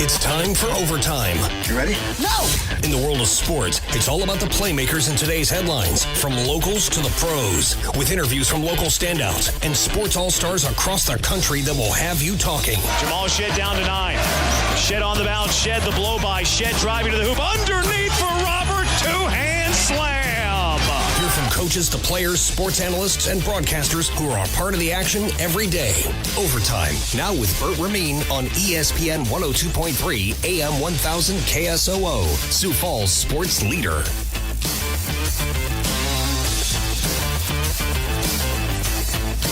It's time for overtime. You ready? No! In the world of sports, it's all about the playmakers in today's headlines, from locals to the pros, with interviews from local standouts and sports all-stars across the country that will have you talking. Jamal Shed down to 9. Shed on the bounce. Shed the blow-by. Shed driving to the hoop. Underneath for Robert. Two-hand slam. Hear from coaches to players, sports analysts, and broadcasters who are a part of the action every day. Overtime, now with Bert Ramin on ESPN 102.3 AM 1000 KSOO, Sioux Falls sports leader.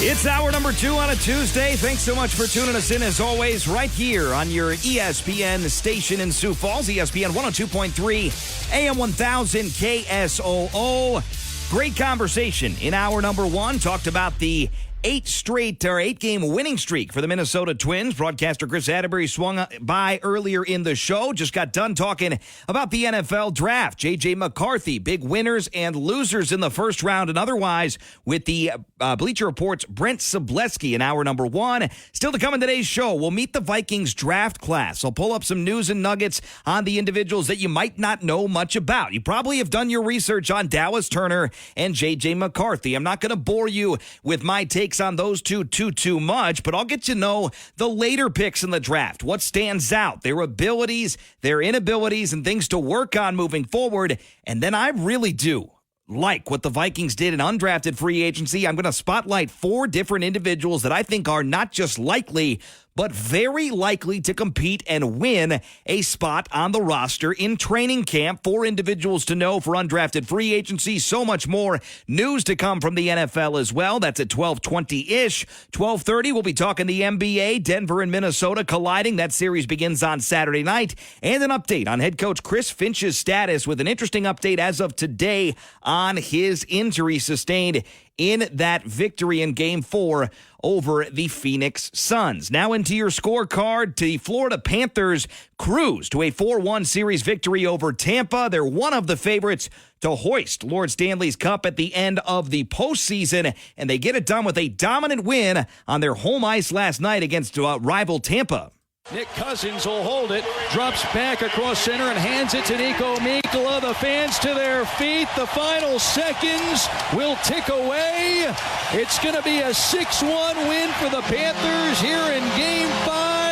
It's hour number 2 on a Tuesday. Thanks so much for tuning us in, as always, right here on your ESPN station in Sioux Falls, ESPN 102.3 AM 1000 KSOO. Great conversation in hour number 1. Talked about the 8-game winning streak for the Minnesota Twins. Broadcaster Chris Atterbury swung by earlier in the show. Just got done talking about the NFL draft. J.J. McCarthy, big winners and losers in the first round and otherwise, with the Bleacher Report's Brent Sobleski in hour number 1. Still to come in today's show, we'll meet the Vikings draft class. I'll pull up some news and nuggets on the individuals that you might not know much about. You probably have done your research on Dallas Turner and J.J. McCarthy. I'm not going to bore you with my takes on those two too much, but I'll get to know the later picks in the draft, what stands out, their abilities, their inabilities, and things to work on moving forward. And then I really do like what the Vikings did in undrafted free agency. I'm going to spotlight 4 different individuals that I think are not just likely, but very likely to compete and win a spot on the roster in training camp. 4 individuals to know for undrafted free agency. So much more news to come from the NFL as well. That's at 12:20-ish. 12:30, we'll be talking the NBA. Denver and Minnesota colliding. That series begins on Saturday night. And an update on head coach Chris Finch's status, with an interesting update as of today on his injury sustained in that victory in Game 4 over the Phoenix Suns. Now into your scorecard. The Florida Panthers cruise to a 4-1 series victory over Tampa. They're one of the favorites to hoist Lord Stanley's Cup at the end of the postseason, and they get it done with a dominant win on their home ice last night against rival Tampa. Nick Cousins will hold it, drops back across center and hands it to Nico Mikkola. The fans to their feet. The final seconds will tick away. It's going to be a 6-1 win for the Panthers here in Game 5.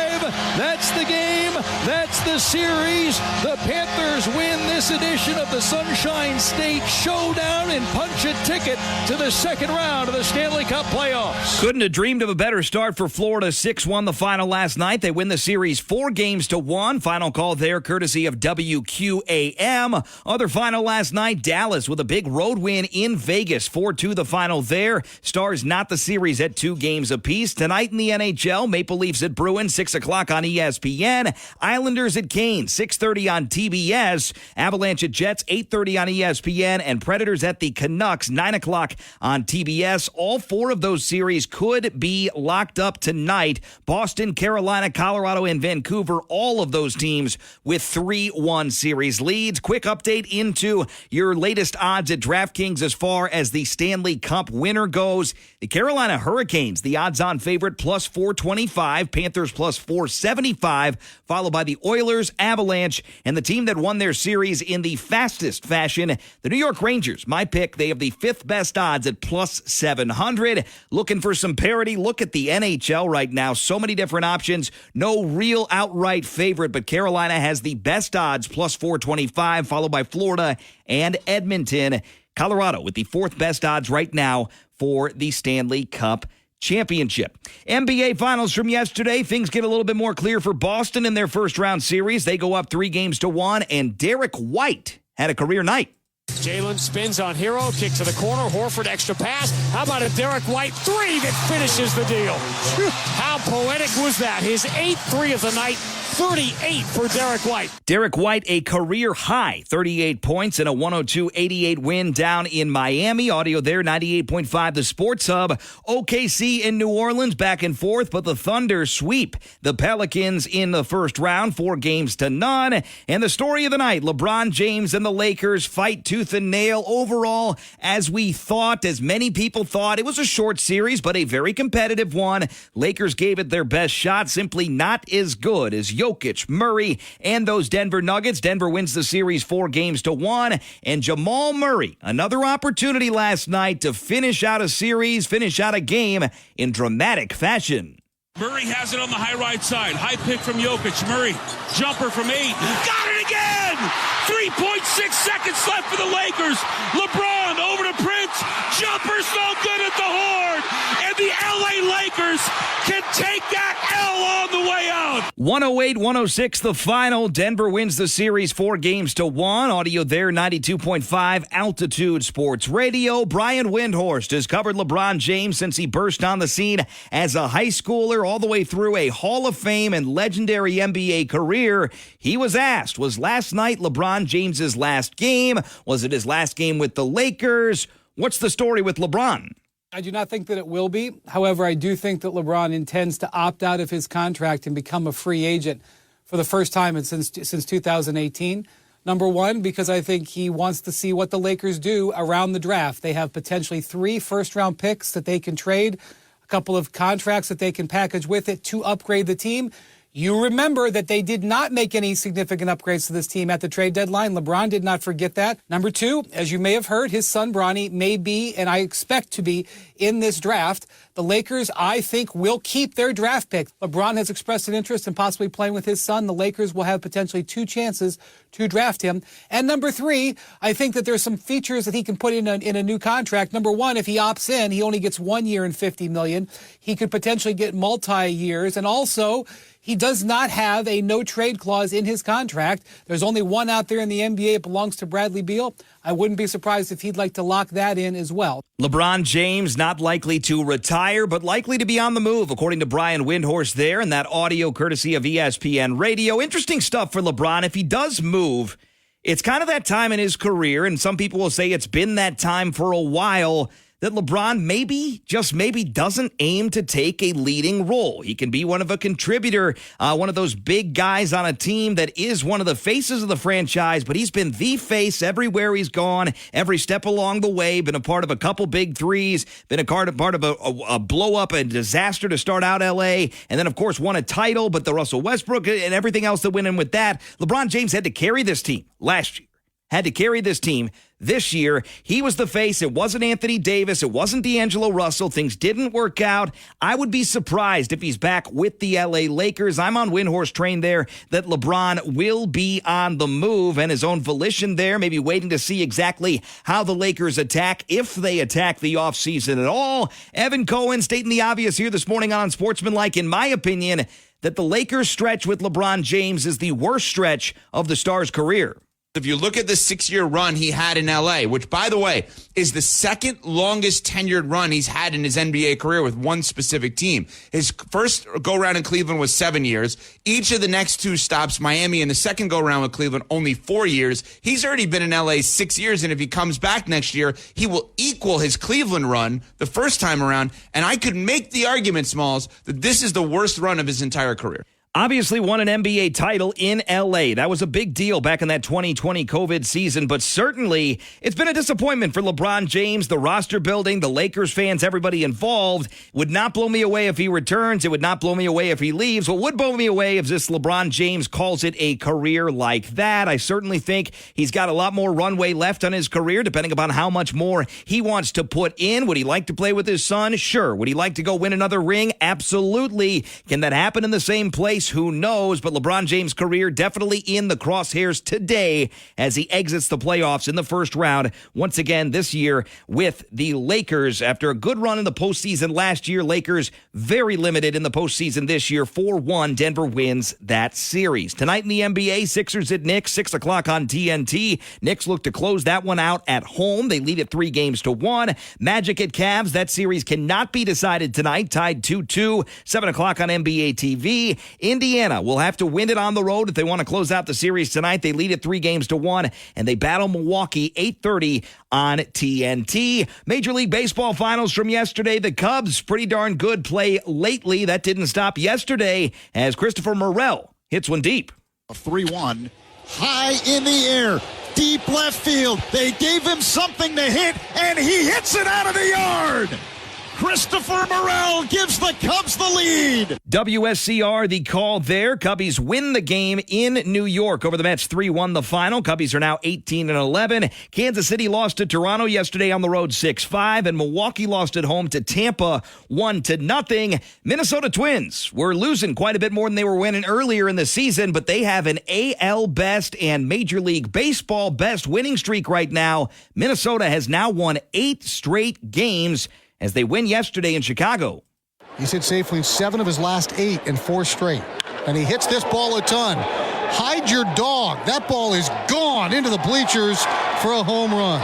That's the game. That's the series. The Panthers win this edition of the Sunshine State Showdown and punch a ticket to the second round of the Stanley Cup playoffs. Couldn't have dreamed of a better start for Florida. 6-1 the final last night. They win the series 4-1. Final call there courtesy of WQAM. Other final last night, Dallas with a big road win in Vegas. 4-2 the final there. Stars not the series at 2 games apiece. Tonight in the NHL, Maple Leafs at Bruins, 6 o'clock on ESPN. Islanders at Canes, 6:30 on TBS. Avalanche at Jets, 8:30 on ESPN. And Predators at the Canucks, 9 o'clock on TBS. All 4 of those series could be locked up tonight. Boston, Carolina, Colorado, and Vancouver, all of those teams with 3-1 series leads. Quick update into your latest odds at DraftKings as far as the Stanley Cup winner goes. The Carolina Hurricanes, the odds-on favorite, plus 425. Panthers plus 475, followed by the Oilers, Avalanche, and the team that won their series in the fastest fashion, the New York Rangers. My pick, they have the 5th best odds at plus 700. Looking for some parity, look at the NHL right now. So many different options. No real outright favorite, but Carolina has the best odds, plus 425, followed by Florida and Edmonton. Colorado with the 4th best odds right now for the Stanley Cup Championship. NBA Finals from yesterday. Things get a little bit more clear for Boston in their first-round series. They go up 3-1, and Derek White had a career night. Jalen spins on Hero, kick to the corner, Horford extra pass. How about a Derek White 3 that finishes the deal? How poetic was that? His 8th 3 of the night, 38 for Derek White. Derek White, a career high, 38 points and a 102-88 win down in Miami. Audio there, 98.5 The Sports Hub. OKC in New Orleans, back and forth, but the Thunder sweep the Pelicans in the first round, 4-0. And the story of the night, LeBron James and the Lakers fight tooth and nail. Overall, as we thought, as many people thought, it was a short series, but a very competitive one. Lakers gave it their best shot, simply not as good as Jokic, Murray, and those Denver Nuggets. Denver wins the series 4-1. And Jamal Murray, another opportunity last night to finish out a series, finish out a game in dramatic fashion. Murray has it on the high right side. High pick from Jokic. Murray, jumper from 8. Got it again! 3.6 seconds left for the Lakers. LeBron over to Prince. Jumper's no good at the horn. And the LA Lakers can take that L on the way out. 108-106 the final. Denver wins the series 4-1. Audio there, 92.5 Altitude Sports Radio. Brian Windhorst has covered LeBron James since he burst on the scene as a high schooler all the way through a Hall of Fame and legendary NBA career. He was asked, was last night LeBron James's last game? Was it his last game with the Lakers? What's the story with LeBron? I do not think that it will be. However, I do think that LeBron intends to opt out of his contract and become a free agent for the first time since 2018. Number one, because I think he wants to see what the Lakers do around the draft. They have potentially 3 first-round picks that they can trade, a couple of contracts that they can package with it to upgrade the team. You remember that they did not make any significant upgrades to this team at the trade deadline. LeBron did not forget that. Number 2, as you may have heard, his son Bronny may be, and I expect to be, in this draft. The Lakers, I think, will keep their draft pick. LeBron has expressed an interest in possibly playing with his son. The Lakers will have potentially 2 chances to draft him. And number 3, I think that there's some features that he can put in a new contract. Number 1, if he opts in, he only gets 1 year and $50 million. He could potentially get multi-years. And also, he does not have a no-trade clause in his contract. There's only one out there in the NBA. It belongs to Bradley Beal. I wouldn't be surprised if he'd like to lock that in as well. LeBron James not likely to retire, but likely to be on the move, according to Brian Windhorst there, and that audio courtesy of ESPN Radio. Interesting stuff for LeBron. If he does move, it's kind of that time in his career, and some people will say it's been that time for a while, that LeBron maybe, just maybe, doesn't aim to take a leading role. He can be one of a contributor, one of those big guys on a team that is one of the faces of the franchise, but he's been the face everywhere he's gone, every step along the way, been a part of a couple big threes, been a part of a blow-up, a disaster to start out L.A., and then, of course, won a title, but the Russell Westbrook and everything else that went in with that. LeBron James had to carry this team last year. Had to carry this team this year. He was the face. It wasn't Anthony Davis. It wasn't D'Angelo Russell. Things didn't work out. I would be surprised if he's back with the LA Lakers. I'm on Windhorst train there that LeBron will be on the move and his own volition there, maybe waiting to see exactly how the Lakers attack, if they attack the offseason at all. Evan Cohen stating the obvious here this morning on Sportsmanlike, in my opinion, that the Lakers stretch with LeBron James is the worst stretch of the Stars' career. If you look at the 6-year run he had in L.A., which, by the way, is the second longest tenured run he's had in his NBA career with one specific team. His first go-around in Cleveland was 7 years. Each of the next 2 stops, Miami and the second go-around with Cleveland, only 4 years. He's already been in L.A. 6 years, and if he comes back next year, he will equal his Cleveland run the first time around. And I could make the argument, Smalls, that this is the worst run of his entire career. Obviously won an NBA title in L.A. That was a big deal back in that 2020 COVID season, but certainly it's been a disappointment for LeBron James, the roster building, the Lakers fans, everybody involved. Would not blow me away if he returns. It would not blow me away if he leaves. What would blow me away if this LeBron James calls it a career like that. I certainly think he's got a lot more runway left on his career, depending upon how much more he wants to put in. Would he like to play with his son? Sure. Would he like to go win another ring? Absolutely. Can that happen in the same place? Who knows? But LeBron James' career definitely in the crosshairs today as he exits the playoffs in the first round once again this year with the Lakers. After a good run in the postseason last year, Lakers very limited in the postseason this year. 4-1, Denver wins that series. Tonight in the NBA, Sixers at Knicks, 6 o'clock on TNT. Knicks look to close that one out at home. They lead it 3-1. Magic at Cavs. That series cannot be decided tonight. Tied 2-2, 7 o'clock on NBA TV. Indiana will have to win it on the road if they want to close out the series tonight. They lead it 3-1, and they battle Milwaukee 8:30 on TNT. Major League Baseball finals from yesterday. The Cubs, pretty darn good play lately. That didn't stop yesterday as Christopher Morel hits one deep. A 3-1, high in the air, deep left field. They gave him something to hit, and he hits it out of the yard. Christopher Morel gives the Cubs the lead. WSCR, the call there. Cubbies win the game in New York over the Mets. 3-1 the final. Cubbies are now 18-11. Kansas City lost to Toronto yesterday on the road 6-5, and Milwaukee lost at home to Tampa 1-0. Minnesota Twins were losing quite a bit more than they were winning earlier in the season, but they have an AL best and Major League Baseball best winning streak right now. Minnesota has now won 8 straight games as they win yesterday in Chicago. He's hit safely 7 of his last 8 in 4 straight. And he hits this ball a ton. Hide your dog. That ball is gone into the bleachers for a home run.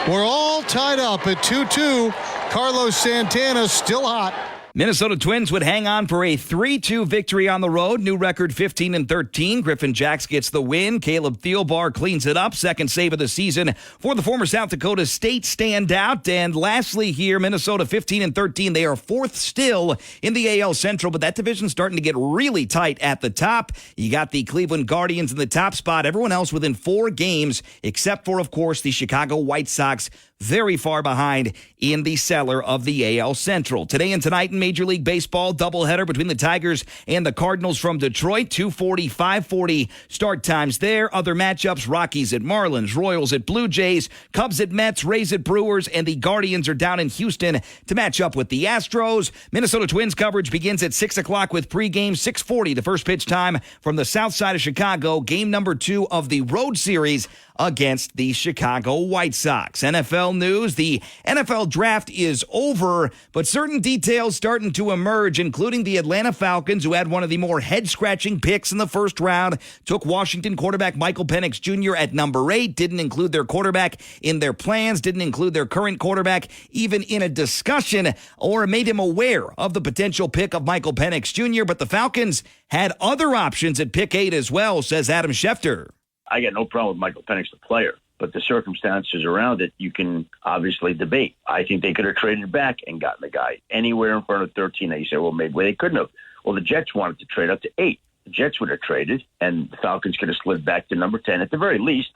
We're all tied up at 2-2. Carlos Santana still hot. Minnesota Twins would hang on for a 3-2 victory on the road. New record 15-13. Griffin Jacks gets the win. Caleb Thielbar cleans it up. Second save of the season for the former South Dakota State standout. And lastly here, Minnesota 15-13. They are 4th still in the AL Central, but that division's starting to get really tight at the top. You got the Cleveland Guardians in the top spot. Everyone else within 4 games, except for, of course, the Chicago White Sox, very far behind in the cellar of the AL Central. Today and tonight in Major League Baseball, doubleheader between the Tigers and the Cardinals from Detroit. 2:40, 5:40 start times there. Other matchups, Rockies at Marlins, Royals at Blue Jays, Cubs at Mets, Rays at Brewers, and the Guardians are down in Houston to match up with the Astros. Minnesota Twins coverage begins at 6 o'clock with pregame. 6:40, the first pitch time from the south side of Chicago. Game number 2 of the road series against the Chicago White Sox. NFL news, the NFL draft is over, but certain details starting to emerge, including the Atlanta Falcons, who had one of the more head-scratching picks in the first round, took Washington quarterback Michael Penix Jr. at number 8, didn't include their quarterback in their plans, didn't include their current quarterback even in a discussion, or made him aware of the potential pick of Michael Penix Jr., but the Falcons had other options at pick 8 as well, says Adam Schefter. I got no problem with Michael Penix, the player, but the circumstances around it, you can obviously debate. I think they could have traded back and gotten the guy anywhere in front of 13. Now you say, well, maybe they couldn't have. Well, the Jets wanted to trade up to 8. The Jets would have traded, and the Falcons could have slid back to number 10 at the very least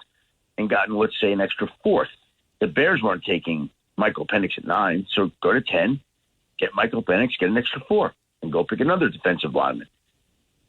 and gotten, let's say, an extra 4th. The Bears weren't taking Michael Penix at 9, so go to 10, get Michael Penix, get an extra 4, and go pick another defensive lineman.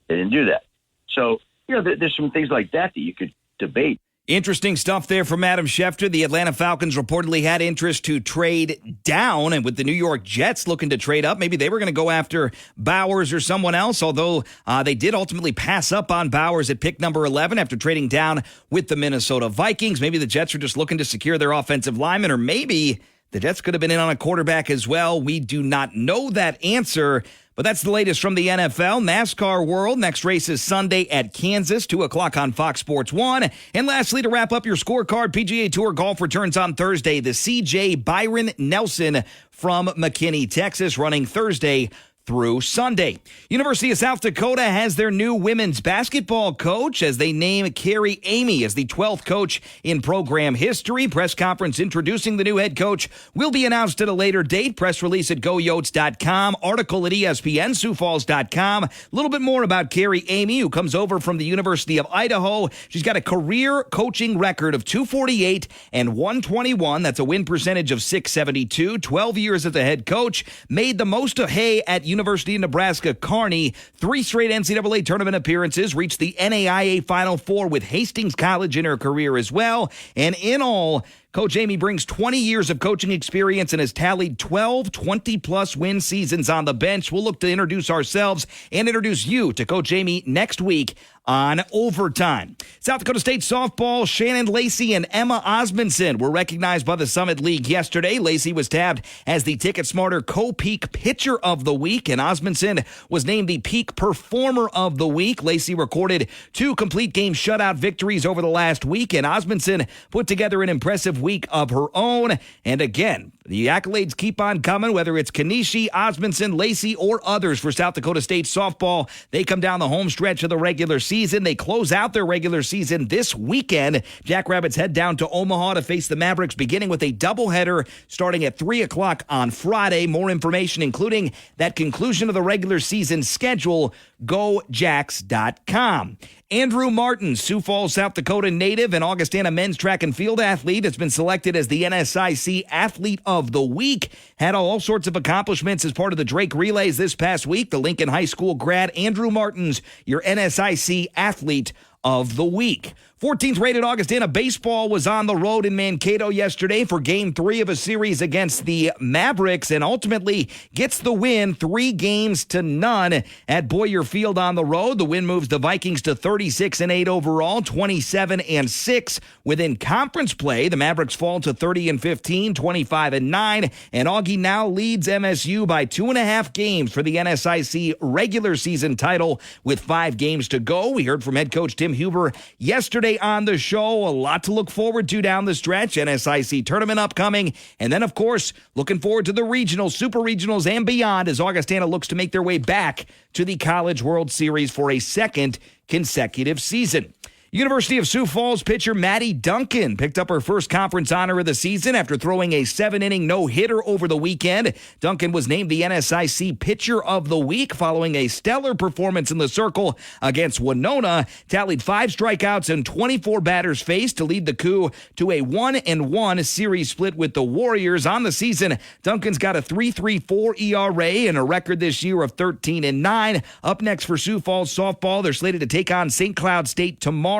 They didn't do that. So, there's some things like that you could debate. Interesting stuff there from Adam Schefter. The Atlanta Falcons reportedly had interest to trade down, and with the New York Jets looking to trade up, maybe they were going to go after Bowers or someone else, although they did ultimately pass up on Bowers at pick number 11 after trading down with the Minnesota Vikings. Maybe the Jets are just looking to secure their offensive lineman, or maybe the Jets could have been in on a quarterback as well. We do not know that answer. But that's the latest from the NFL. NASCAR world. Next race is Sunday at Kansas, 2 o'clock on Fox Sports 1. And lastly, to wrap up your scorecard, PGA Tour golf returns on Thursday. The CJ Byron Nelson from McKinney, Texas, running Thursday through Sunday. University of South Dakota has their new women's basketball coach as they name Carrie Amy as the 12th coach in program history. Press conference introducing the new head coach will be announced at a later date. Press release at GoYotes.com. Article at ESPNSiouxFalls.com. A little bit more about Carrie Amy, who comes over from the University of Idaho. She's got a career coaching record of 248 and 121. That's a win percentage of 672. 12 years as a head coach. Made the most of hay at University of Nebraska Kearney. 3 straight NCAA tournament appearances. Reached the NAIA Final Four with Hastings College in her career as well. And in all, Coach Amy brings 20 years of coaching experience and has tallied 12 20-plus win seasons on the bench. We'll look to introduce ourselves and introduce you to Coach Amy next week on Overtime. South Dakota State softball, Shannon Lacey and Emma Osmondson were recognized by the Summit League yesterday. Lacey was tabbed as the Ticket Smarter Co-Peak Pitcher of the Week, and Osmondson was named the Peak Performer of the Week. Lacey recorded 2 complete game shutout victories over the last week, and Osmondson put together an impressive week of her own. And again, the accolades keep on coming, whether it's Kanishi, Osmondson, Lacey, or others for South Dakota State softball. They come down the home stretch of the regular season. They close out their regular season this weekend. Jackrabbits head down to Omaha to face the Mavericks, beginning with a doubleheader starting at 3 o'clock on Friday. More information, including that conclusion of the regular season schedule, GoJacks.com. Andrew Martin, Sioux Falls, South Dakota native and Augustana men's track and field athlete, has been selected as the NSIC Athlete of the Week. Had all sorts of accomplishments as part of the Drake Relays this past week. The Lincoln High School grad Andrew Martins, your NSIC Athlete of the Week. 14th rated Augustana baseball was on the road in Mankato yesterday for Game 3 of a series against the Mavericks and ultimately gets the win 3-0 at Boyer Field on the road. The win moves the Vikings to 36-8 overall, 27-6 within conference play. The Mavericks fall to 30-15, 25-9, and Augie now leads MSU by 2.5 games for the NSIC regular season title with 5 games to go. We heard from head coach Tim Huber yesterday on the show. A lot to look forward to down the stretch. NSIC tournament upcoming. And then, of course, looking forward to the regionals, super regionals, and beyond as Augustana looks to make their way back to the College World Series for a second consecutive season. University of Sioux Falls pitcher Maddie Duncan picked up her first conference honor of the season after throwing a 7-inning no-hitter over the weekend. Duncan was named the NSIC Pitcher of the Week following a stellar performance in the circle against Winona. Tallied 5 strikeouts and 24 batters faced to lead the coup to a 1-1 series split with the Warriors. On the season, Duncan's got a 3.34 ERA and a record this year of 13-9. Up next for Sioux Falls softball, they're slated to take on St. Cloud State tomorrow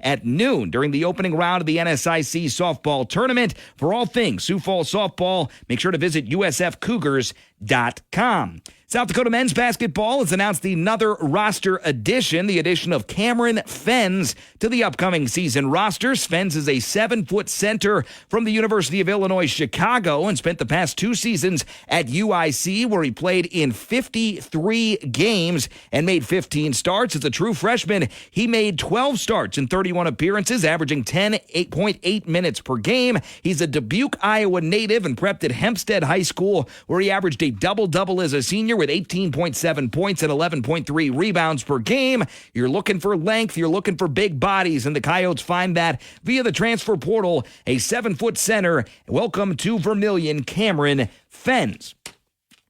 at noon during the opening round of the NSIC softball tournament. For all things Sioux Falls softball, make sure to visit usfcougars.com. South Dakota men's basketball has announced another roster addition, the addition of Cameron Fenns to the upcoming season roster. Fenns is a 7-foot center from the University of Illinois Chicago and spent the past 2 seasons at UIC, where he played in 53 games and made 15 starts. As a true freshman, he made 12 starts in 31 appearances, averaging 10.8 minutes per game. He's a Dubuque, Iowa native and prepped at Hempstead High School, where he averaged a double-double as a senior with 18.7 points and 11.3 rebounds per game. You're looking for length, you're looking for big bodies, and the Coyotes find that via the transfer portal. A 7-foot center. Welcome to Vermilion, Cameron Fenns.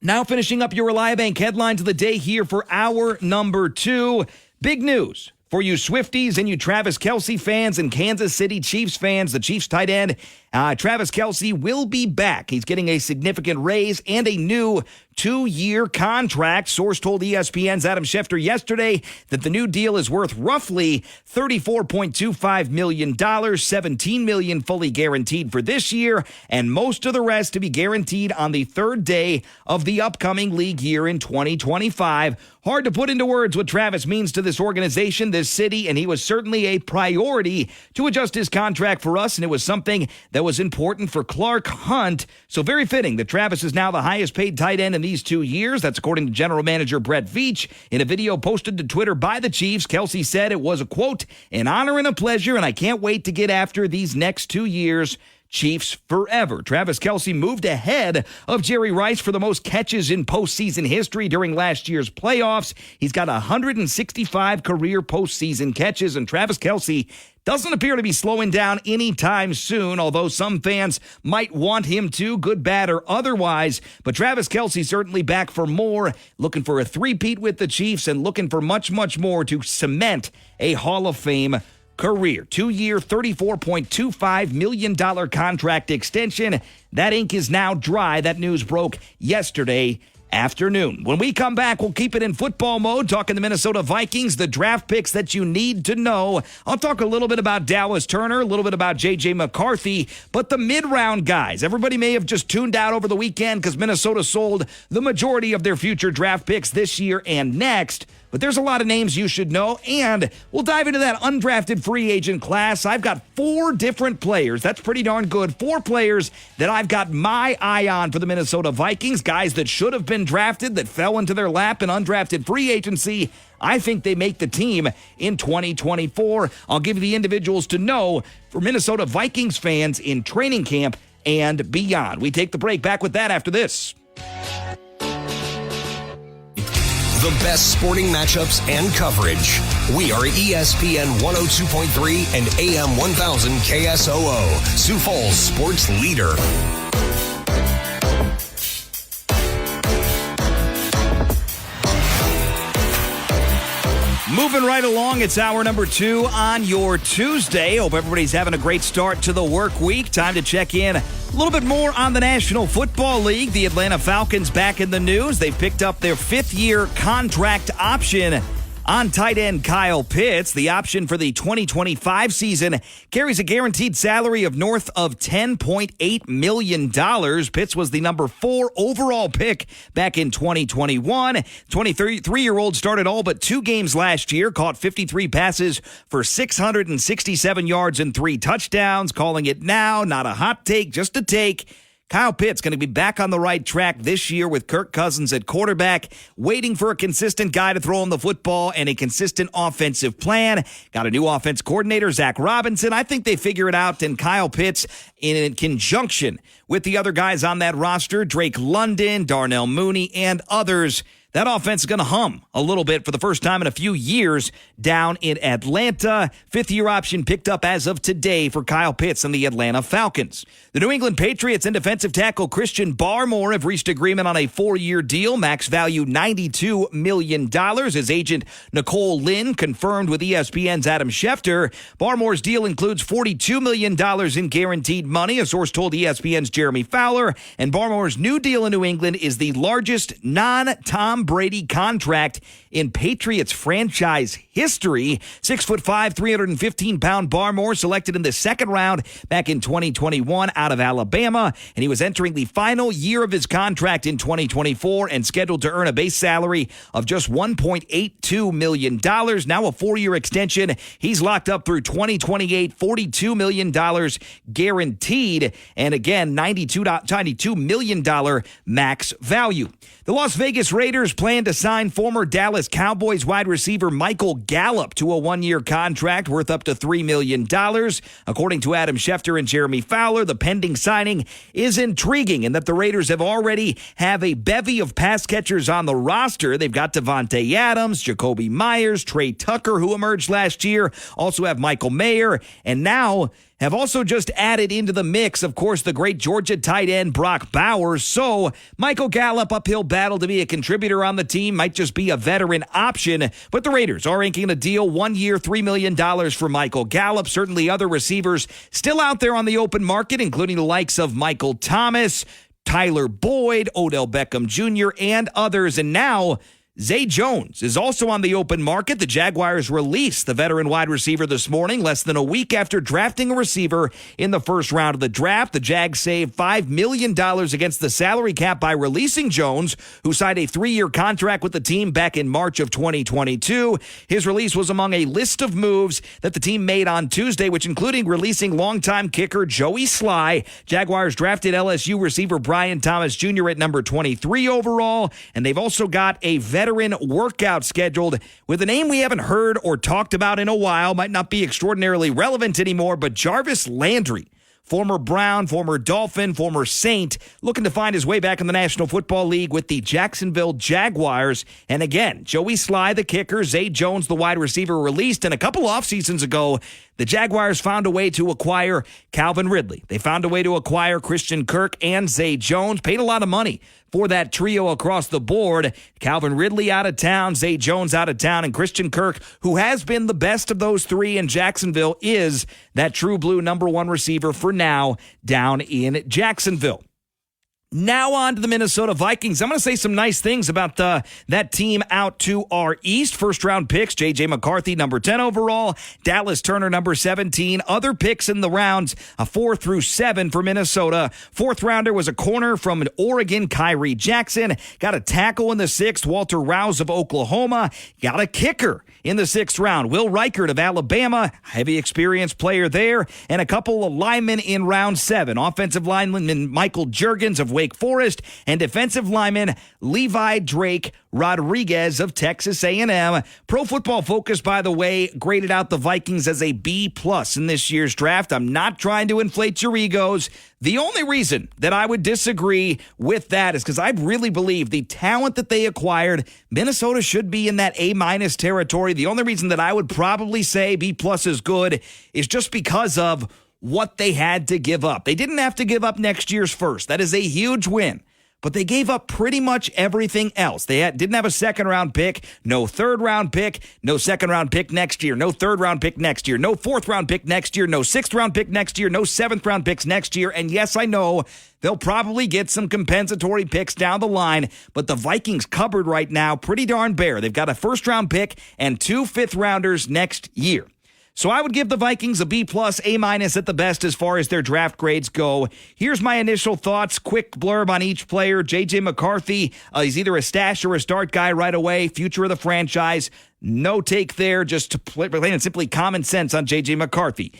Now finishing up your Reliabank headlines of the day here for hour number 2. Big news for you Swifties and you Travis Kelce fans and Kansas City Chiefs fans. The Chiefs tight end Travis Kelce will be back. He's getting a significant raise and a new 2-year contract. Source told ESPN's Adam Schefter yesterday that the new deal is worth roughly $34.25 million, $17 million fully guaranteed for this year, and most of the rest to be guaranteed on the 3rd day of the upcoming league year in 2025. Hard to put into words what Travis means to this organization, this city, and he was certainly a priority to adjust his contract for us, and it was something that was important for Clark Hunt. So very fitting that Travis is now the highest paid tight end in these 2 years. That's according to general manager Brett Veach. In a video posted to Twitter by the Chiefs, Kelce said it was a, quote, an honor and a pleasure, and I can't wait to get after these next 2 years. Chiefs forever. Travis Kelce moved ahead of Jerry Rice for the most catches in postseason history during last year's playoffs. He's got 165 career postseason catches, and Travis Kelce doesn't appear to be slowing down anytime soon, although some fans might want him to, good, bad, or otherwise. But Travis Kelce certainly back for more, looking for a three-peat with the Chiefs and looking for much, much more to cement a Hall of Fame career. 2-year, $34.25 million contract extension. That ink is now dry. That news broke yesterday afternoon. When we come back, we'll keep it in football mode, talking the Minnesota Vikings, the draft picks that you need to know. I'll talk a little bit about Dallas Turner, a little bit about J.J. McCarthy, but the mid-round guys, everybody may have just tuned out over the weekend because Minnesota sold the majority of their future draft picks this year and next. But there's a lot of names you should know, and we'll dive into that undrafted free agent class. I've got 4 different players. That's pretty darn good. 4 players that I've got my eye on for the Minnesota Vikings, guys that should have been drafted, that fell into their lap in undrafted free agency. I think they make the team in 2024. I'll give you the individuals to know for Minnesota Vikings fans in training camp and beyond. We take the break. Back with that after this. The best sporting matchups and coverage. We are ESPN 102.3 and AM 1000 KSOO, Sioux Falls sports leader. Moving right along, it's hour number 2 on your Tuesday. Hope everybody's having a great start to the work week. Time to check in a little bit more on the National Football League. The Atlanta Falcons back in the news. They've picked up their 5th-year contract option on tight end Kyle Pitts. The option for the 2025 season carries a guaranteed salary of north of $10.8 million. Pitts was the number 4 overall pick back in 2021. 23-year-old started all but 2 games last year, caught 53 passes for 667 yards and 3 touchdowns. Calling it now, not a hot take, just a take. Kyle Pitts going to be back on the right track this year with Kirk Cousins at quarterback, waiting for a consistent guy to throw him the football and a consistent offensive plan. Got a new offense coordinator, Zach Robinson. I think they figure it out, and Kyle Pitts, in conjunction with the other guys on that roster, Drake London, Darnell Mooney, and others, that offense is going to hum a little bit for the first time in a few years down in Atlanta. 5th-year option picked up as of today for Kyle Pitts and the Atlanta Falcons. The New England Patriots and defensive tackle Christian Barmore have reached agreement on a 4-year deal, max value $92 million. His agent Nicole Lynn confirmed with ESPN's Adam Schefter. Barmore's deal includes $42 million in guaranteed money, a source told ESPN's Jeremy Fowler. And Barmore's new deal in New England is the largest non-Tom Brady contract in Patriots franchise history. 6'5", 315-pound Barmore, selected in the 2nd round back in 2021 out of Alabama, and he was entering the final year of his contract in 2024 and scheduled to earn a base salary of just $1.82 million. Now a 4-year extension. He's locked up through 2028, $42 million guaranteed, and again, $92 million max value. The Las Vegas Raiders plan to sign former Dallas Cowboys wide receiver Michael Gallup to a 1-year contract worth up to $3 million. According to Adam Schefter and Jeremy Fowler, the pending signing is intriguing in that the Raiders have already have a bevy of pass catchers on the roster. They've got Devontae Adams, Jacoby Myers, Trey Tucker, who emerged last year, also have Michael Mayer, and now have also just added into the mix, of course, the great Georgia tight end Brock Bowers. So Michael Gallup, uphill battle to be a contributor on the team, might just be a veteran option. But the Raiders are inking a deal, 1 year, $3 million for Michael Gallup. Certainly other receivers still out there on the open market, including the likes of Michael Thomas, Tyler Boyd, Odell Beckham Jr., and others. And now Zay Jones is also on the open market. The Jaguars released the veteran wide receiver this morning, less than a week after drafting a receiver in the 1st round of the draft. The Jags saved $5 million against the salary cap by releasing Jones, who signed a 3-year contract with the team back in March of 2022. His release was among a list of moves that the team made on Tuesday, which including releasing longtime kicker Joey Sly. Jaguars drafted LSU receiver Brian Thomas Jr. at number 23 overall, and they've also got a veteran workout scheduled with a name we haven't heard or talked about in a while, might not be extraordinarily relevant anymore, but Jarvis Landry, former Brown, former Dolphin, former Saint, looking to find his way back in the National Football League with the Jacksonville Jaguars. And again, Joey Sly, the kicker, Zay Jones, the wide receiver, released. And a couple off seasons ago, the Jaguars found a way to acquire Calvin Ridley. They found a way to acquire Christian Kirk and Zay Jones, paid a lot of money for that trio across the board. Calvin Ridley out of town, Zay Jones out of town, and Christian Kirk, who has been the best of those 3 in Jacksonville, is that true blue number 1 receiver for now down in Jacksonville. Now on to the Minnesota Vikings. I'm going to say some nice things about that team out to our east. 1st-round picks, J.J. McCarthy, number 10 overall. Dallas Turner, number 17. Other picks in the rounds, 4 through 7 for Minnesota. 4th-rounder was a corner from Oregon, Kyrie Jackson. Got a tackle in the 6th, Walter Rouse of Oklahoma. Got a kicker in the 6th round, Will Reichert of Alabama, heavy experienced player there. And a couple of linemen in round 7. Offensive lineman Michael Juergens of Wake Forest, and defensive lineman Levi Drake Rodriguez of Texas A&M. Pro Football Focus, by the way, graded out the Vikings as a B+ in this year's draft. I'm not trying to inflate your egos. The only reason that I would disagree with that is because I really believe the talent that they acquired, Minnesota should be in that A- territory. The only reason that I would probably say B+ is good is just because of what they had to give up. They didn't have to give up next year's first. That is a huge win. but they gave up pretty much everything else. They didn't have a second-round pick, no third-round pick, no second-round pick next year, no third-round pick next year, no fourth-round pick next year, no sixth-round pick next year, no seventh-round picks next year. And yes, I know they'll probably get some compensatory picks down the line, but the Vikings cupboard right now, pretty darn bare. They've got a first-round pick and 2 fifth-rounders next year. So I would give the Vikings a B+, A- at the best as far as their draft grades go. Here's my initial thoughts. Quick blurb on each player. J.J. McCarthy, he's either a stash or a start guy right away. Future of the franchise. No take there, just to plain and simply common sense on J.J. McCarthy.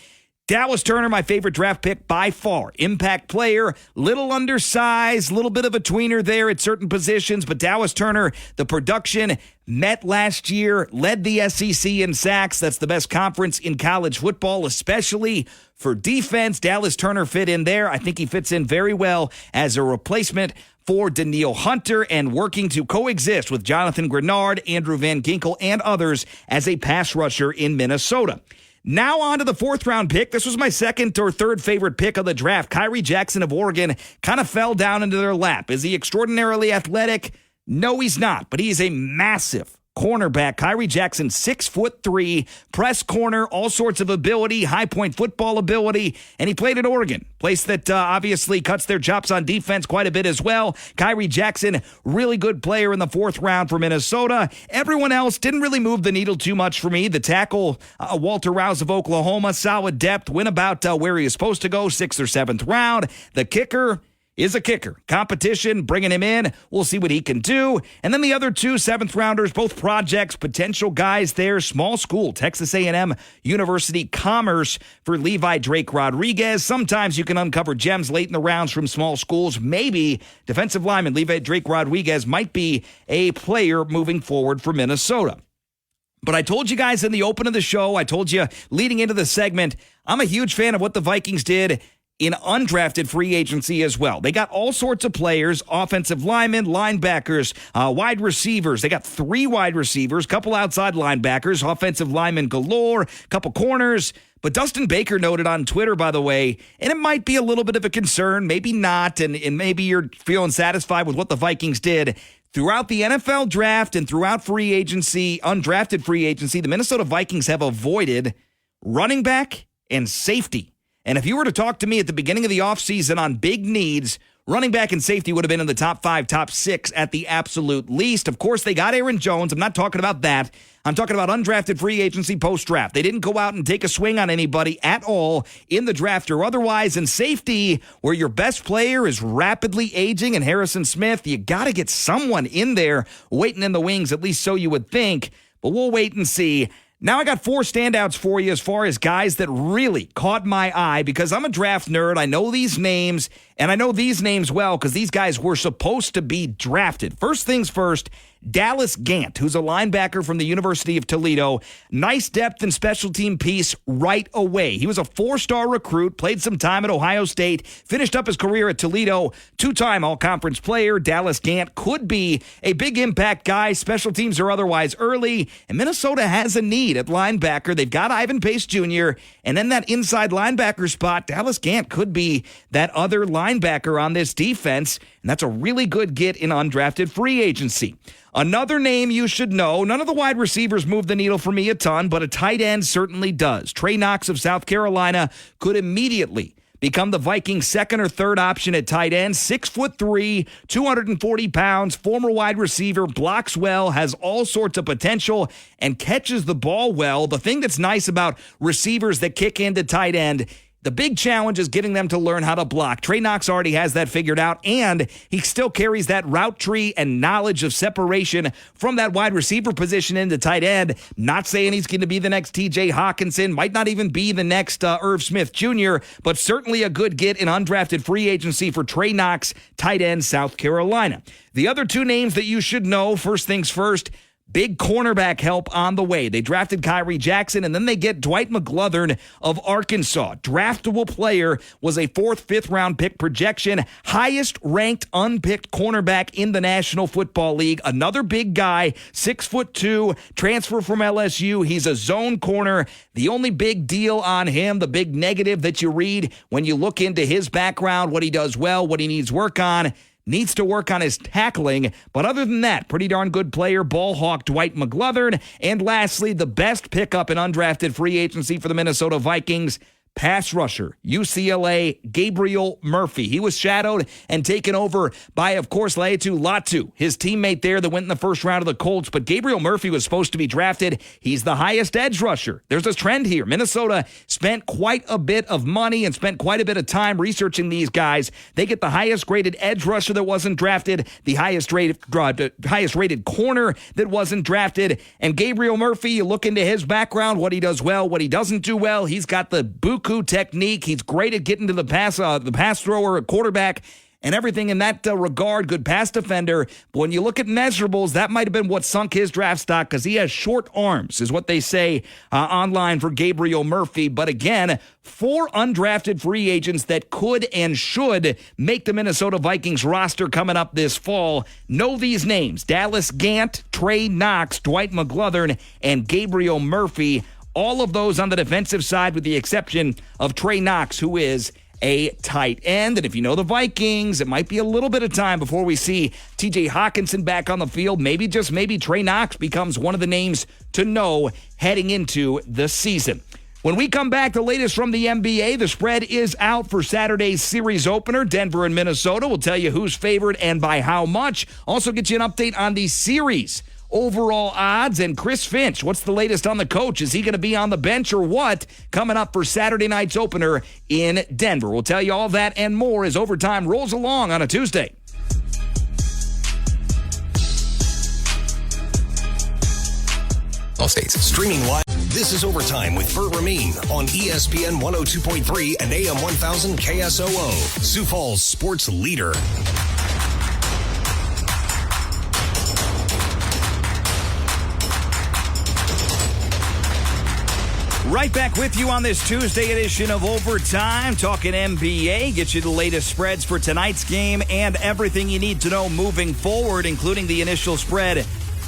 Dallas Turner, my favorite draft pick by far. Impact player, little undersized, little bit of a tweener there at certain positions, but Dallas Turner, the production met last year, led the SEC in sacks. That's the best conference in college football, especially for defense. Dallas Turner fit in there. I think he fits in very well as a replacement for Danielle Hunter and working to coexist with Jonathan Grenard, Andrew Van Ginkel, and others as a pass rusher in Minnesota. Now on to the fourth-round pick. This was my second or third favorite pick of the draft. Kyrie Jackson of Oregon kind of fell down into their lap. Is he extraordinarily athletic? No, he's not, but he is a massive cornerback. Kyrie Jackson, 6'3", press corner, all sorts of ability, high point football ability, and he played at Oregon, place that obviously cuts their chops on defense quite a bit as well. Kyrie Jackson, really good player in the fourth round for Minnesota. Everyone else didn't really move the needle too much for me. The tackle, Walter Rouse of Oklahoma, solid depth, went about where he is supposed to go, 6th or 7th round. The kicker is a kicker. Competition, bringing him in. We'll see what he can do. And then the other 2 7th-rounders, both projects, potential guys there. Small school, Texas A&M University Commerce for Levi Drake Rodriguez. Sometimes you can uncover gems late in the rounds from small schools. Maybe defensive lineman Levi Drake Rodriguez might be a player moving forward for Minnesota. But I told you guys in the open of the show, I told you leading into the segment, I'm a huge fan of what the Vikings did in undrafted free agency as well. They got all sorts of players, offensive linemen, linebackers, wide receivers. They got 3 wide receivers, couple outside linebackers, offensive linemen galore, couple corners. But Dustin Baker noted on Twitter, by the way, and it might be a little bit of a concern, maybe not, and maybe you're feeling satisfied with what the Vikings did. Throughout the NFL draft and throughout free agency, undrafted free agency, the Minnesota Vikings have avoided running back and safety. And if you were to talk to me at the beginning of the offseason on big needs, running back and safety would have been in the top 5, top 6 at the absolute least. Of course, they got Aaron Jones. I'm not talking about that. I'm talking about undrafted free agency post-draft. They didn't go out and take a swing on anybody at all in the draft or otherwise. In safety, where your best player is rapidly aging and Harrison Smith, you got to get someone in there waiting in the wings, at least so you would think. But we'll wait and see. Now I got 4 standouts for you as far as guys that really caught my eye because I'm a draft nerd. I know these names, and I know these names well because these guys were supposed to be drafted. First things first, Dallas Gant, who's a linebacker from the University of Toledo. Nice depth and special team piece right away. He was a 4-star recruit, played some time at Ohio State, finished up his career at Toledo, 2-time all-conference player. Dallas Gant could be a big impact guy, special teams or otherwise early, and Minnesota has a need at linebacker. They've got Ivan Pace Jr., and then that inside linebacker spot, Dallas Gant could be that other linebacker on this defense, and that's a really good get in undrafted free agency. Another name you should know, none of the wide receivers move the needle for me a ton, but a tight end certainly does. Trey Knox of South Carolina could immediately become the Vikings' second or third option at tight end. 6'3", 240 pounds, former wide receiver, blocks well, has all sorts of potential, and catches the ball well. The thing that's nice about receivers that kick into tight end, the big challenge is getting them to learn how to block. Trey Knox already has that figured out, and he still carries that route tree and knowledge of separation from that wide receiver position into tight end. Not saying he's going to be the next TJ Hawkinson, might not even be the next Irv Smith Jr., but certainly a good get in undrafted free agency for Trey Knox, tight end, South Carolina. The other 2 names that you should know, first things first, big cornerback help on the way. They drafted Kyrie Jackson, and then they get Dwight McGlothern of Arkansas. Draftable player, was a 4th, 5th round pick projection. Highest ranked unpicked cornerback in the National Football League. Another big guy, 6'2", transfer from LSU. He's a zone corner. The only big deal on him, the big negative that you read when you look into his background, what he does well, what he needs work on, Needs to work on his tackling, but other than that, pretty darn good player, ball hawk Dwight McGlothern. And lastly, the best pickup in undrafted free agency for the Minnesota Vikings, pass rusher, UCLA, Gabriel Murphy. He was shadowed and taken over by, of course, Laiatu Latu, his teammate there that went in the first round of the Colts. But Gabriel Murphy was supposed to be drafted. He's the highest edge rusher. There's a trend here. Minnesota spent quite a bit of money and spent quite a bit of time researching these guys. They get the highest graded edge rusher that wasn't drafted, the highest rated corner that wasn't drafted. And Gabriel Murphy, you look into his background, what he does well, what he doesn't do well. He's got the buku technique. He's great at getting to the pass thrower, quarterback, and everything in that regard. Good pass defender. But when you look at measurables, that might have been what sunk his draft stock, because he has short arms, is what they say online for Gabriel Murphy. But again, 4 undrafted free agents that could and should make the Minnesota Vikings roster coming up this fall. Know these names: Dallas Gant, Trey Knox, Dwight McGlothern, and Gabriel Murphy. All of those on the defensive side, with the exception of Trey Knox, who is a tight end. And if you know the Vikings, it might be a little bit of time before we see TJ Hawkinson back on the field. Maybe, just maybe, Trey Knox becomes one of the names to know heading into the season. When we come back, the latest from the NBA. The spread is out for Saturday's series opener, Denver and Minnesota. We'll tell you who's favored and by how much. Also get you an update on the series overall odds. And Chris Finch, what's the latest on the coach? Is he going to be on the bench or what? Coming up for Saturday night's opener in Denver. We'll tell you all that and more as overtime rolls along on a Tuesday. All states streaming live. This is Overtime with Bert Ramin on ESPN 102.3 and AM 1000 KSOO, Sioux Falls sports leader. Right back with you on this Tuesday edition of Overtime, talking NBA. Get you the latest spreads for tonight's game and everything you need to know moving forward, including the initial spread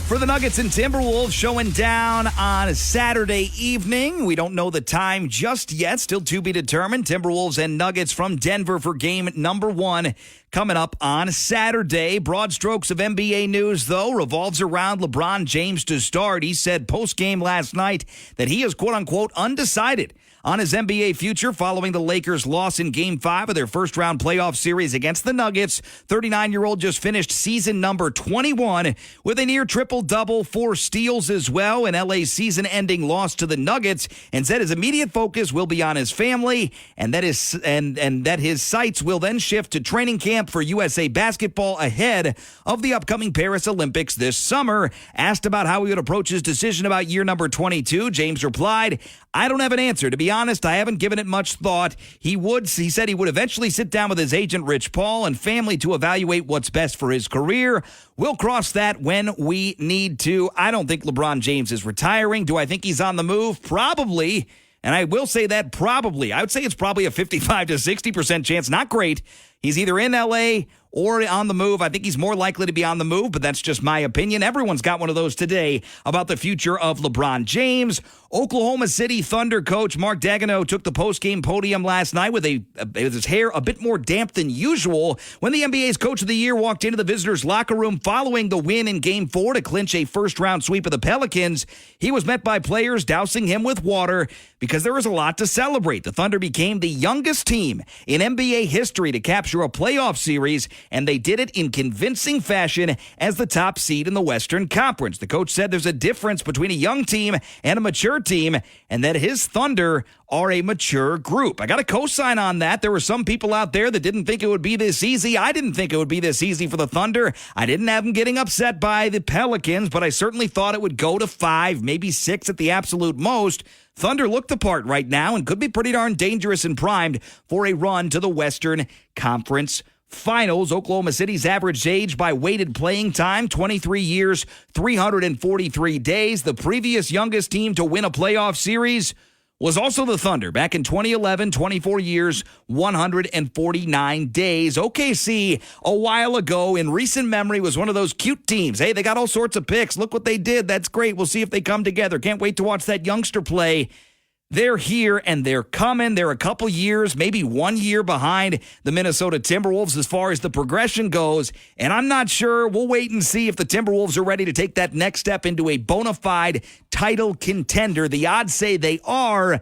for the Nuggets and Timberwolves showing down on Saturday evening. We don't know the time just yet. Still to be determined. Timberwolves and Nuggets from Denver for game number 1 coming up on Saturday. Broad strokes of NBA news, though, revolves around LeBron James to start. He said post-game last night that he is, quote-unquote, undecided on his NBA future following the Lakers' loss in Game 5 of their first-round playoff series against the Nuggets. 39-year-old just finished season number 21 with a near triple-double, 4 steals as well, in LA's season-ending loss to the Nuggets, and said his immediate focus will be on his family, and that his sights will then shift to training camp for USA Basketball ahead of the upcoming Paris Olympics this summer. Asked about how he would approach his decision about year number 22, James replied, "I don't have an answer. To be honest, I haven't given it much thought." He said he would eventually sit down with his agent, Rich Paul, and family to evaluate what's best for his career. We'll cross that when we need to. I don't think LeBron James is retiring. Do I think he's on the move? Probably. And I will say that probably. I would say it's probably a 55 to 60% chance. Not great. He's either in L.A. or on the move. I think he's more likely to be on the move, but that's just my opinion. Everyone's got one of those today about the future of LeBron James. Oklahoma City Thunder coach Mark Daigneault took the post-game podium last night with his hair a bit more damp than usual when the NBA's Coach of the Year walked into the visitors' locker room following the win in Game 4 to clinch a first-round sweep of the Pelicans. He was met by players dousing him with water because there was a lot to celebrate. The Thunder became the youngest team in NBA history to capture a playoff series, and they did it in convincing fashion as the top seed in the Western Conference. The coach said there's a difference between a young team and a mature team, and that his Thunder are a mature group. I got a cosign on that. There were some people out there that didn't think it would be this easy. I didn't think it would be this easy for the Thunder. I didn't have them getting upset by the Pelicans, but I certainly thought it would go to 5, maybe 6 at the absolute most. Thunder look the part right now and could be pretty darn dangerous and primed for a run to the Western Conference Finals. Oklahoma City's average age by weighted playing time, 23 years, 343 days. The previous youngest team to win a playoff series was also the Thunder back in 2011, 24 years, 149 days. OKC a while ago in recent memory was one of those cute teams. Hey, they got all sorts of picks. Look what they did. That's great. We'll see if they come together. Can't wait to watch that youngster play. They're here and they're coming. They're a couple years, maybe 1 year behind the Minnesota Timberwolves as far as the progression goes. And I'm not sure. We'll wait and see if the Timberwolves are ready to take that next step into a bona fide title contender. The odds say they are.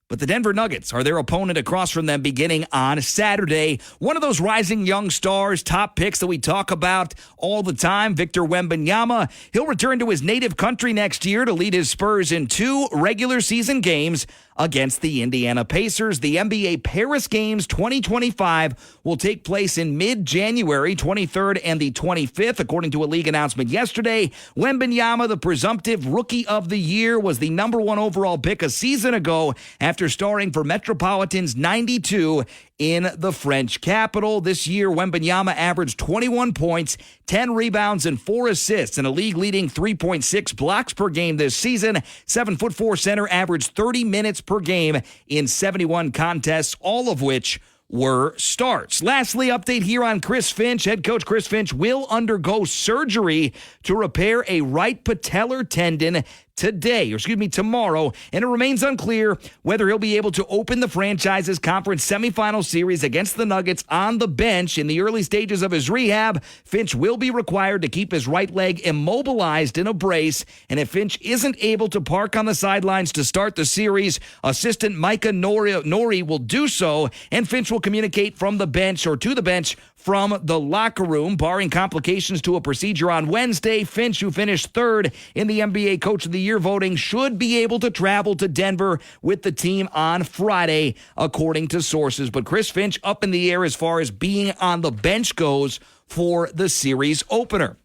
But the Denver Nuggets are their opponent across from them beginning on Saturday. One of those rising young stars, top picks that we talk about all the time, Victor Wembanyama. He'll return to his native country next year to lead his Spurs in 2 regular season games against the Indiana Pacers. The NBA Paris Games 2025 will take place in mid-January, 23rd and the 25th, according to a league announcement yesterday. Wembanyama, the presumptive Rookie of the Year, was the number 1 overall pick a season ago after starring for Metropolitans 92 in the French capital. This year, Wembanyama averaged 21 points, 10 rebounds, and 4 assists, and a league-leading 3.6 blocks per game this season. 7'4" center averaged 30 minutes per game in 71 contests, all of which were starts. Lastly, update here on Chris Finch. Head coach Chris Finch will undergo surgery to repair a right patellar tendon tomorrow, and it remains unclear whether he'll be able to open the franchise's conference semifinal series against the Nuggets on the bench. In the early stages of his rehab, Finch will be required to keep his right leg immobilized in a brace, and if Finch isn't able to park on the sidelines to start the series, assistant Micah Nori will do so, and Finch will communicate from the bench or to the bench from the locker room. Barring complications to a procedure on Wednesday, Finch, who finished 3rd in the NBA Coach of the Year voting, should be able to travel to Denver with the team on Friday, according to sources. But Chris Finch up in the air as far as being on the bench goes for the series opener.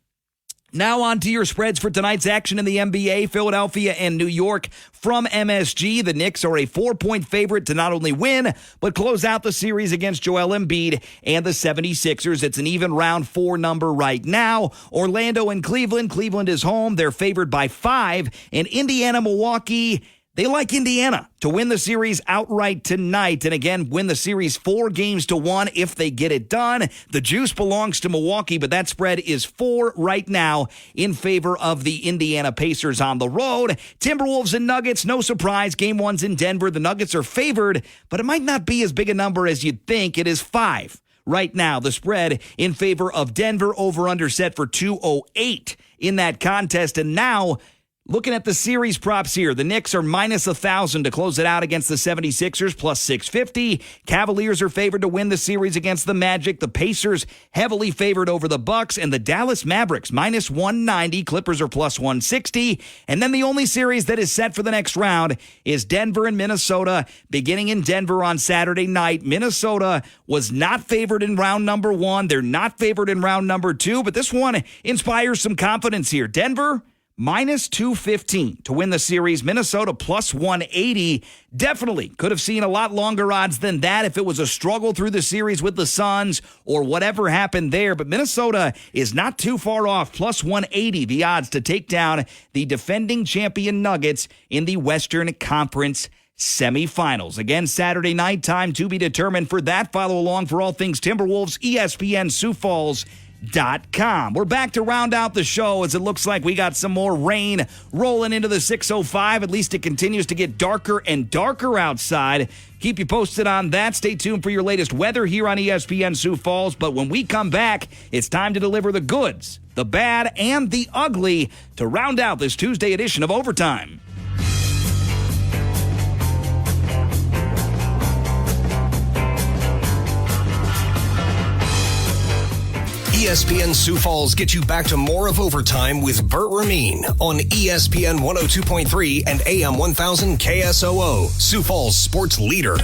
Now on to your spreads for tonight's action in the NBA. Philadelphia and New York from MSG. The Knicks are a 4-point favorite to not only win, but close out the series against Joel Embiid and the 76ers. It's an even round 4 number right now. Orlando and Cleveland. Cleveland is home. They're favored by 5. And Indiana, Milwaukee. They like Indiana to win the series outright tonight, and again, win the series 4-1 if they get it done. The juice belongs to Milwaukee, but that spread is 4 right now in favor of the Indiana Pacers on the road. Timberwolves and Nuggets, no surprise. Game 1's in Denver. The Nuggets are favored, but it might not be as big a number as you'd think. It is 5 right now. The spread in favor of Denver, over-under set for 208 in that contest, and now looking at the series props here, the Knicks are minus 1,000 to close it out against the 76ers, plus 650. Cavaliers are favored to win the series against the Magic. The Pacers heavily favored over the Bucks, and the Dallas Mavericks minus 190. Clippers are plus 160. And then the only series that is set for the next round is Denver and Minnesota, beginning in Denver on Saturday night. Minnesota was not favored in round number 1. They're not favored in round number 2, but this one inspires some confidence here. Denver minus 215 to win the series. Minnesota plus 180. Definitely could have seen a lot longer odds than that if it was a struggle through the series with the Suns or whatever happened there. But Minnesota is not too far off. Plus 180, the odds to take down the defending champion Nuggets in the Western Conference semifinals. Again, Saturday night, time to be determined for that. Follow along for all things Timberwolves, ESPN Sioux Falls.com. We're back to round out the show as it looks like we got some more rain rolling into the 6:05. At least it continues to get darker and darker outside. Keep you posted on that. Stay tuned for your latest weather here on ESPN Sioux Falls. But when we come back, it's time to deliver the goods, the bad, and the ugly to round out this Tuesday edition of Overtime. ESPN Sioux Falls gets you back to more of Overtime with Bert Rameen on ESPN 102.3 and AM 1000 KSOO, Sioux Falls sports leader.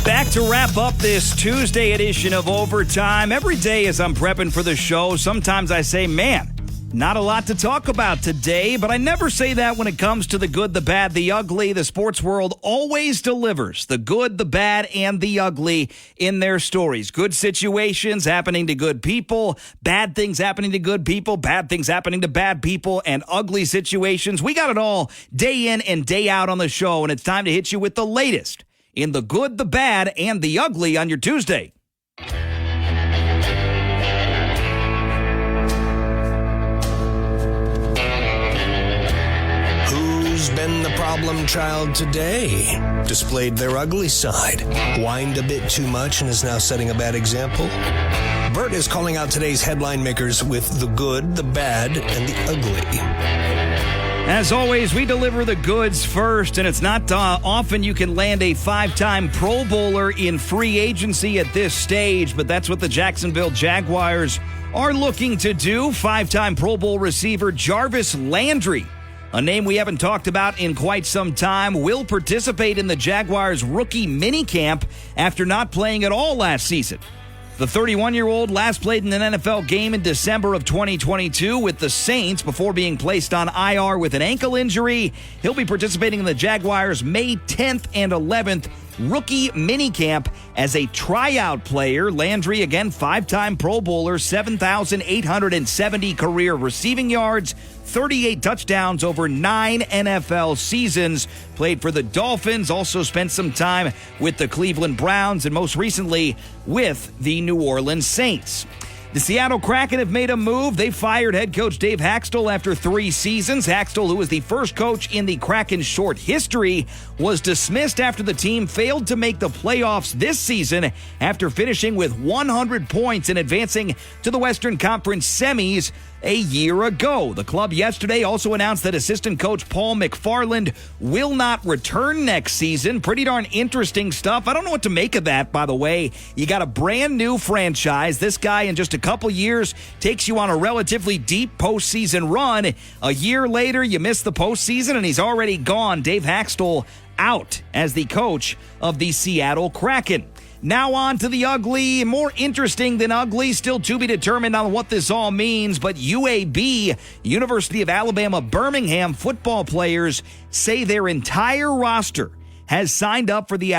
Back to wrap up this Tuesday edition of Overtime. Every day as I'm prepping for the show, sometimes I say, man, not a lot to talk about today, but I never say that when it comes to the good, the bad, the ugly. The sports world always delivers the good, the bad, and the ugly in their stories. Good situations happening to good people, bad things happening to good people, bad things happening to bad people, and ugly situations. We got it all day in and day out on the show, and it's time to hit you with the latest in the good, the bad, and the ugly on your Tuesday. Who's been the problem child today? Displayed their ugly side, whined a bit too much, and is now setting a bad example? Bert is calling out today's headline makers with the good, the bad, and the ugly. As always, we deliver the goods first, and it's not often you can land a 5-time Pro Bowler in free agency at this stage, but that's what the Jacksonville Jaguars are looking to do. 5-time Pro Bowl receiver Jarvis Landry, a name we haven't talked about in quite some time, will participate in the Jaguars' rookie minicamp after not playing at all last season. The 31-year-old last played in an NFL game in December of 2022 with the Saints before being placed on IR with an ankle injury. He'll be participating in the Jaguars' May 10th and 11th rookie minicamp as a tryout player. Landry, again, 5-time Pro Bowler, 7,870 career receiving yards, 38 touchdowns over 9 NFL seasons. Played for the Dolphins, also spent some time with the Cleveland Browns, and most recently with the New Orleans Saints. The Seattle Kraken have made a move. They fired head coach Dave Haxtell after 3 seasons. Haxtell, who was the first coach in the Kraken's short history, was dismissed after the team failed to make the playoffs this season after finishing with 100 points and advancing to the Western Conference semis a year ago. The club yesterday also announced that assistant coach Paul McFarland will not return next season. Pretty darn interesting stuff. I don't know what to make of that, by the way. You got a brand new franchise. This guy in just a couple years takes you on a relatively deep postseason run. A year later, you miss the postseason, and he's already gone. Dave Haxtell out as the coach of the Seattle Kraken. Now on to the ugly, more interesting than ugly, still to be determined on what this all means, but UAB, University of Alabama Birmingham football players say their entire roster has signed up for the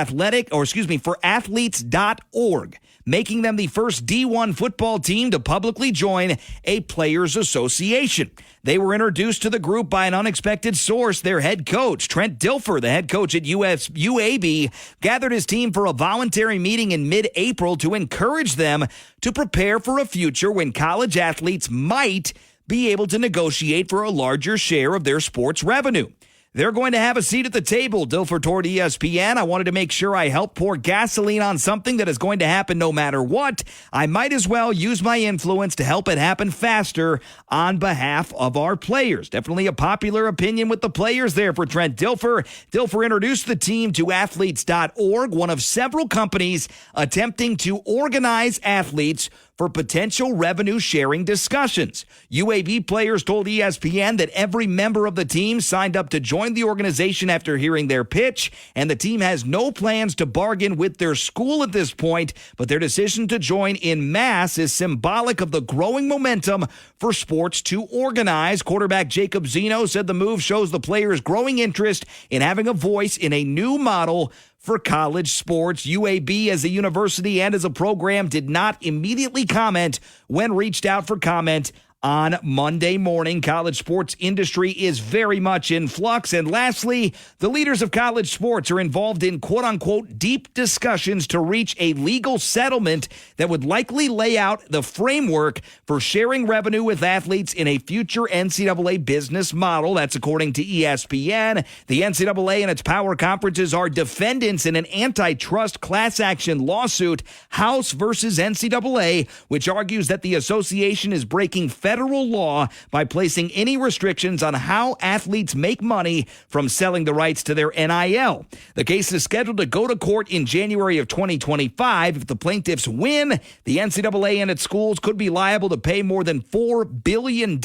for athletes.org, making them the first D1 football team to publicly join a players association. They were introduced to the group by an unexpected source. Their head coach, Trent Dilfer, the head coach at UAB, gathered his team for a voluntary meeting in mid-April to encourage them to prepare for a future when college athletes might be able to negotiate for a larger share of their sports revenue. They're going to have a seat at the table, Dilfer told ESPN. I wanted to make sure I helped pour gasoline on something that is going to happen no matter what. I might as well use my influence to help it happen faster on behalf of our players. Definitely a popular opinion with the players there for Trent Dilfer. Dilfer introduced the team to athletes.org, one of several companies attempting to organize athletes for potential revenue-sharing discussions. UAB players told ESPN that every member of the team signed up to join the organization after hearing their pitch, and the team has no plans to bargain with their school at this point, but their decision to join in mass is symbolic of the growing momentum for sports to organize. Quarterback Jacob Zeno said the move shows the players' growing interest in having a voice in a new model for college sports. UAB as a university and as a program did not immediately comment when reached out for comment on Monday morning. College sports industry is very much in flux. And lastly, the leaders of college sports are involved in quote-unquote deep discussions to reach a legal settlement that would likely lay out the framework for sharing revenue with athletes in a future NCAA business model. That's according to ESPN. The NCAA and its power conferences are defendants in an antitrust class action lawsuit, House versus NCAA, which argues that the association is breaking federal law by placing any restrictions on how athletes make money from selling the rights to their NIL. The case is scheduled to go to court in January of 2025. If the plaintiffs win, the NCAA and its schools could be liable to pay more than $4 billion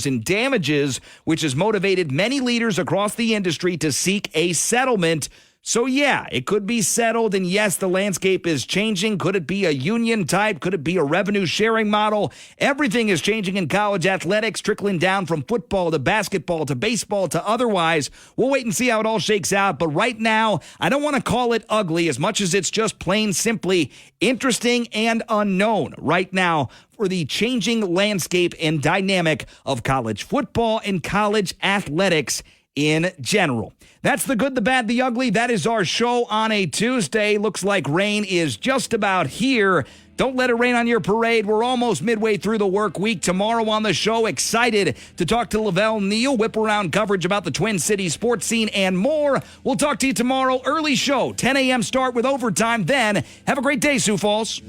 in damages, which has motivated many leaders across the industry to seek a settlement. So yeah, it could be settled, and yes, the landscape is changing. Could it be a union type? Could it be a revenue sharing model? Everything is changing in college athletics, trickling down from football to basketball to baseball to otherwise. We'll wait and see how it all shakes out, but right now, I don't want to call it ugly as much as it's just plain simply interesting and unknown right now for the changing landscape and dynamic of college football and college athletics in general. That's the good, the bad, the ugly. That is our show on a Tuesday. Looks like rain is just about here. Don't let it rain on your parade. We're almost midway through the work week. Tomorrow on the show, excited to talk to Lavelle Neal, whip around coverage about the Twin Cities sports scene and more. We'll talk to you tomorrow. Early show, 10 a.m. start with overtime. Then have a great day, Sioux Falls.